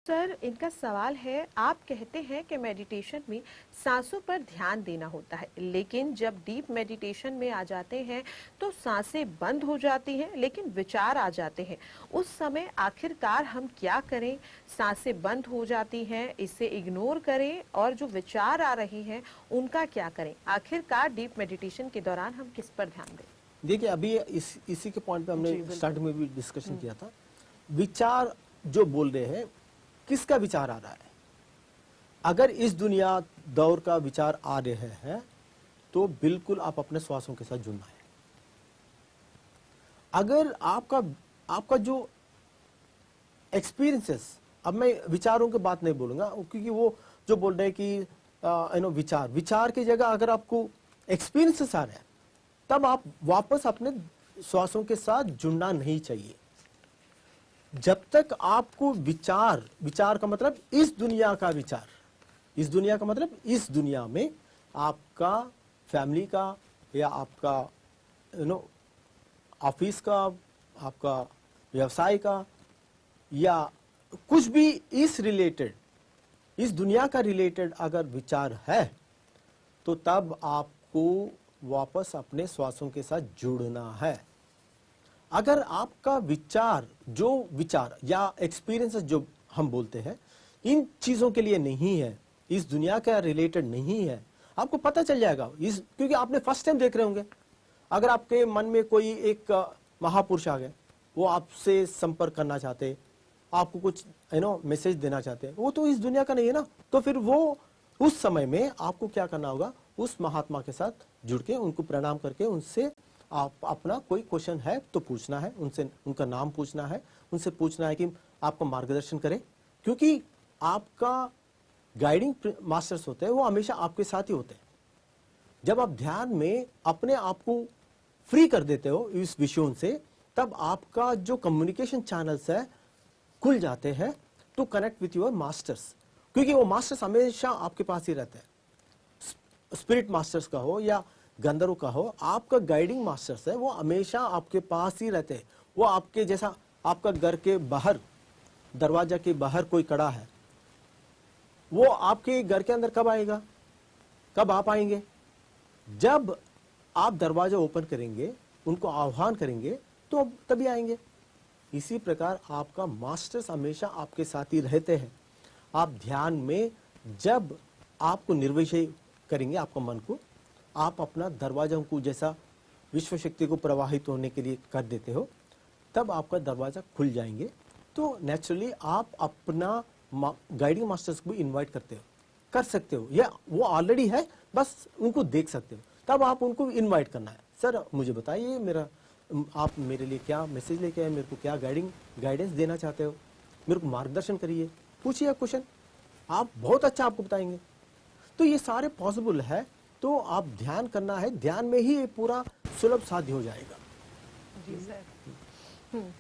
Sir, इनका सवाल है, आप कहते हैं कि मेडिटेशन में सांसों पर ध्यान देना होता है, लेकिन जब डीप मेडिटेशन में आ जाते हैं तो सांसें बंद हो जाती हैं लेकिन विचार आ जाते हैं। उस समय आखिरकार हम क्या करें? सांसें बंद हो जाती हैं, इसे इग्नोर करें और जो विचार आ रहे हैं उनका क्या करें? आखिरकार डीप मेडिटेशन के दौरान हम किस पर ध्यान दें? देखिए, अभी इसी के पॉइंट पे जी, हमने बिल्कुल। स्टार्टिंग में भी डिस्कशन किया था। विचार जो बोल रहे हैं, किसका विचार आ रहा है? अगर इस दुनिया दौर का विचार आ रहे हैं तो बिल्कुल आप अपने श्वासों के साथ जुड़ना है। अगर आपका जो एक्सपीरियंसेस, अब मैं विचारों की बात नहीं बोलूंगा क्योंकि वो जो बोल रहे हैं कि विचार की जगह अगर आपको एक्सपीरियंसेस आ रहे हैं तब आप वापस अपने श्वासों के साथ जुड़ना नहीं चाहिए। जब तक आपको विचार का मतलब इस दुनिया का विचार, इस दुनिया का मतलब इस दुनिया में आपका फैमिली का या आपका ऑफिस का, आपका व्यवसाय का या कुछ भी इस दुनिया का रिलेटेड अगर विचार है तो तब आपको वापस अपने श्वासों के साथ जुड़ना है। अगर आपका विचार या एक्सपीरियंस जो हम बोलते हैं इन चीजों के लिए नहीं है, इस दुनिया का रिलेटेड नहीं है, आपको पता चल जाएगा क्योंकि आपने फर्स्ट टाइम देख रहे होंगे। अगर आपके मन में कोई एक महापुरुष आ गए, वो आपसे संपर्क करना चाहते, आपको कुछ मैसेज देना चाहते हैं, वो तो इस दुनिया का नहीं है ना, तो फिर वो उस समय में आपको क्या करना होगा? उस महात्मा के साथ जुड़ के उनको प्रणाम करके उनसे आप अपना कोई क्वेश्चन है तो पूछना है, उनसे उनका नाम पूछना है, उनसे पूछना है कि आपको मार्गदर्शन करें, क्योंकि आपका गाइडिंग मास्टर्स होते हैं वो हमेशा आपके साथ ही होते हैं। जब आप ध्यान में अपने आप को फ्री कर देते हो इस विषयों से, तब आपका जो कम्युनिकेशन चैनल्स है खुल जाते हैं to connect with your masters, क्योंकि वो मास्टर्स हमेशा आपके पास ही रहते हैं। स्पिरिट मास्टर्स का हो या गंधर्व का हो, आपका गाइडिंग मास्टर्स है वो हमेशा आपके पास ही रहते हैं। वो आपके जैसा, आपका घर के बाहर, दरवाजा के बाहर कोई खड़ा है, वो आपके घर के अंदर कब आएगा? कब आप आएंगे? जब आप दरवाजा ओपन करेंगे, उनको आह्वान करेंगे तो तभी आएंगे। इसी प्रकार आपका मास्टर्स हमेशा आपके साथ ही रहते हैं। आप ध्यान में जब आपको निर्विषय करेंगे, आपका मन को, आप अपना दरवाजा को जैसा विश्व शक्ति को प्रवाहित होने के लिए कर देते हो, तब आपका दरवाजा खुल जाएंगे। तो नेचुरली आप अपना गाइडिंग मास्टर्स को भी इनवाइट कर सकते हो, या वो ऑलरेडी है, बस उनको देख सकते हो। तब आप उनको इनवाइट करना है, सर मुझे बताइए, आप मेरे लिए क्या मैसेज लेके आए, मेरे को क्या गाइडेंस देना चाहते हो, मेरे को मार्गदर्शन करिए, पूछिए क्वेश्चन, आप बहुत अच्छा आपको बताएंगे। तो ये सारे पॉसिबल है, तो आप ध्यान करना है, ध्यान में ही ये पूरा सुलभ साध्य हो जाएगा। जी सर।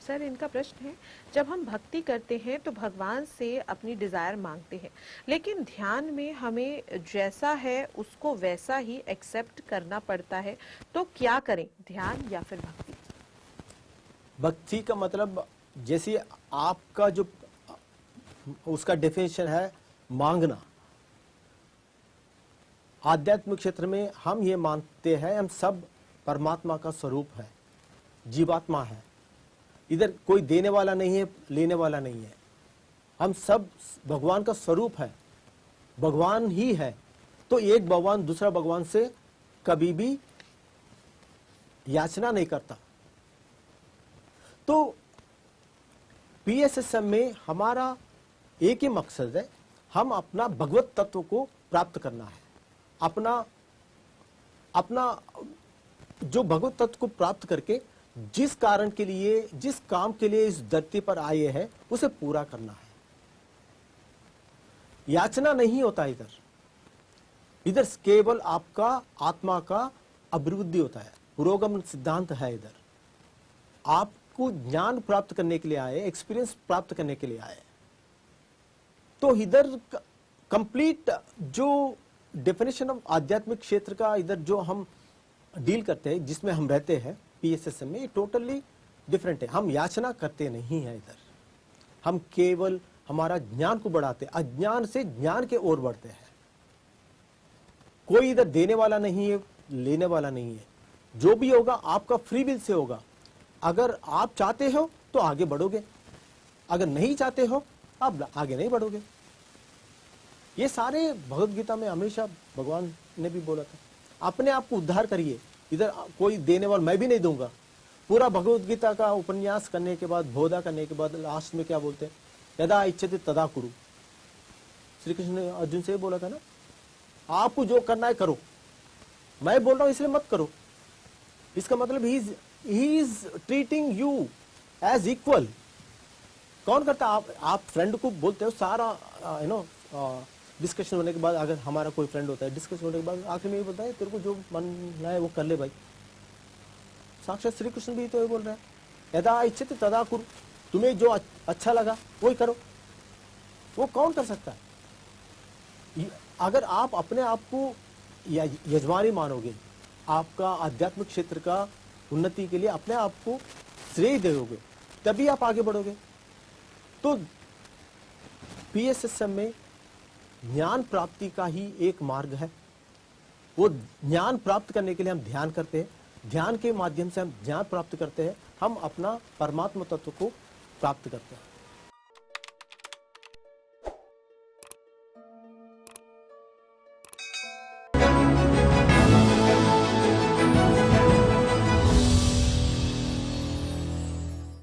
सर, इनका प्रश्न है, जब हम भक्ति करते हैं तो भगवान से अपनी डिजायर मांगते हैं, लेकिन ध्यान में हमें जैसा है उसको वैसा ही एक्सेप्ट करना पड़ता है, तो क्या करें, ध्यान या फिर भक्ति? भक्ति का मतलब जैसे आपका जो उसका डेफिनेशन है मांगना। आध्यात्मिक क्षेत्र में हम ये मानते हैं हम सब परमात्मा का स्वरूप है, जीवात्मा है। इधर कोई देने वाला नहीं है, लेने वाला नहीं है, हम सब भगवान का स्वरूप है, भगवान ही है। तो एक भगवान दूसरा भगवान से कभी भी याचना नहीं करता। तो पीएसएसएम में हमारा एक ही मकसद है, हम अपना भगवत तत्व को प्राप्त करना है। अपना जो भगवत तत्व को प्राप्त करके जिस कारण के लिए, जिस काम के लिए इस धरती पर आए हैं, उसे पूरा करना है। याचना नहीं होता इधर केवल आपका आत्मा का अभिवृद्धि होता है, पुरोगमन सिद्धांत है। इधर आपको ज्ञान प्राप्त करने के लिए आए, एक्सपीरियंस प्राप्त करने के लिए आए। तो इधर कंप्लीट जो डेफिनेशन ऑफ आध्यात्मिक क्षेत्र का इधर जो हम डील करते हैं, जिसमें हम रहते हैं पीएसएसएम में, टोटली डिफरेंट है। हम याचना करते नहीं है इधर, हम केवल हमारा ज्ञान को बढ़ाते हैं, अज्ञान से ज्ञान के ओर बढ़ते हैं। कोई इधर देने वाला नहीं है, लेने वाला नहीं है। जो भी होगा आपका फ्री विल से होगा। अगर आप चाहते हो तो आगे बढ़ोगे, अगर नहीं चाहते हो आप आगे नहीं बढ़ोगे। ये सारे भगवत गीता में हमेशा भगवान ने भी बोला था, अपने आप को उद्धार करिए। इधर कोई देने वाला मैं भी नहीं दूंगा। पूरा भगवत गीता का उपन्यास करने के बाद, बोधा करने के बाद लास्ट में क्या बोलते हैं, यदा इच्छते तदा कुरु। श्री कृष्ण ने अर्जुन से बोला था ना, आपको जो करना है करो, मैं बोल रहा हूं इसलिए मत करो। इसका मतलब ही is treating you as equal. कौन करता? आप फ्रेंड को बोलते हो, सारा डिस्कशन होने के बाद, अगर हमारा कोई फ्रेंड होता है, डिस्कशन होने के बाद आखिर में ये बोलता है तेरे को जो मन है वो कर ले भाई। साक्षात श्री कृष्ण भी तो ये बोल रहे हैं, यदा इच्छते तदा कुरु। तुम्हें जो अच्छा लगा वही करो। वो कौन कर सकता है? अगर आप अपने आप को यजमानी मानोगे, आपका आध्यात्मिक क्षेत्र का उन्नति के लिए अपने आप को श्रेय दोगे, तभी आप आगे बढ़ोगे। तो PSSM में ज्ञान प्राप्ति का ही एक मार्ग है। वो ज्ञान प्राप्त करने के लिए हम ध्यान करते हैं, ध्यान के माध्यम से हम ज्ञान प्राप्त करते हैं, हम अपना परमात्मा तत्व को प्राप्त करते हैं।